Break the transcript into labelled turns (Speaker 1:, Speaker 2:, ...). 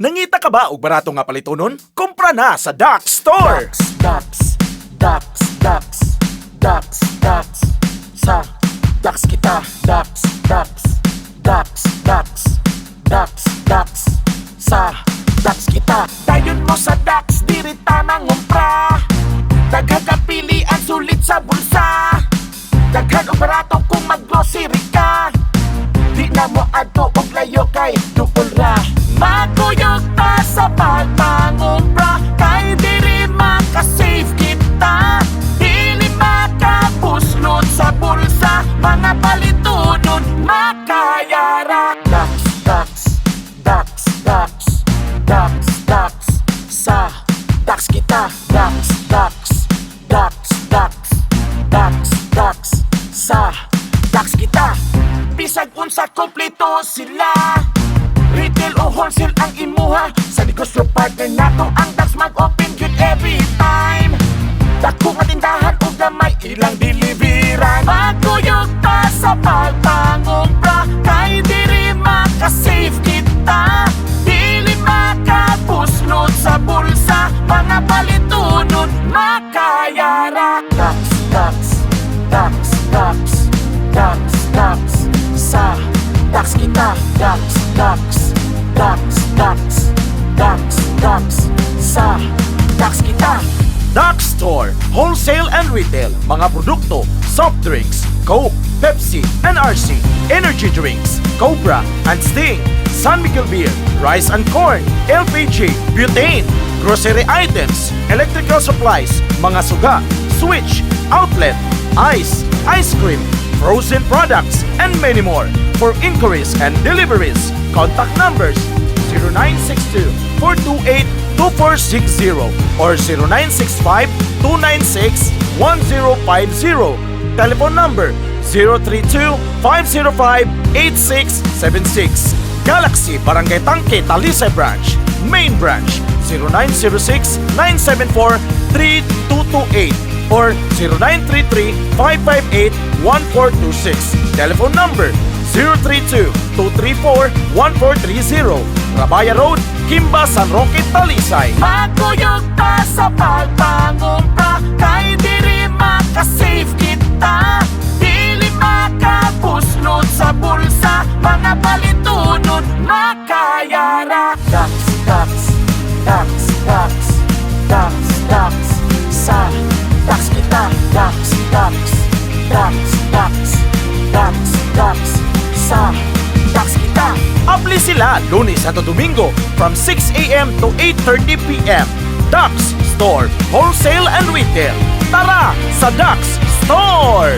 Speaker 1: Nangita ka ba og barato nga palitonon? Kumpra na sa Dax Store!
Speaker 2: Dax sa Dax kita. Dax sa Dax kita. Dayon mo sa Dax, diri tanang umpra. Daghan ka pilian, sulit sa bulsa. Daghan og barato kung mag-grocery ka. Di na mo adto og layo kay dukol ra. Magkuyog ta sa pagpangumpra, kay diri makasave kita. Dili makapuslot sa bulsa, mga palitunon makayara. Dax sa Dax kita. Dax sa Dax kita. Bisag unsa kompleto sila, retail o wholesale ang imuha. Sa negosyo partner nato ang Dax mag-open good every time. Dako nga tindahan o gamay ilang deliveran. Magkuyog ta sa pagpangumpra, kay diri makasave kita. Dili makapuslot sa bulsa, mga palitunon makayara. Dax sa Dax kita. Dax sa Dax kita.
Speaker 1: Dax Store, wholesale and retail, mga produkto, soft drinks, Coke, Pepsi, NRC, energy drinks, Cobra and Sting, San Miguel Beer, rice and corn, LPG, butane, grocery items, electrical supplies, mga suga, switch, outlet, ice cream, frozen products, and many more. For inquiries and deliveries, contact numbers 0962-428-2460 or 0965-296-1050. Telephone number 032-505-8676. Galaxy Barangay Tangke, Talisay Branch. Main Branch 0906-974-3228 or 0933-558-1426. Telephone number 032-234-1430. Rabaya Road, Kimba, San Roque, Talisay.
Speaker 2: Magkuyog ta sa pagpangumpra, kay diri makasave kita. Dili makapuslot sa bulsa, mga palitunon makayara. Dax sa Dax kita. Dax sa Dax kita.
Speaker 1: Abli sila Lunes at Domingo from 6 a.m. to 8:30 p.m. Dax Store, wholesale and retail. Tara sa Dax Store!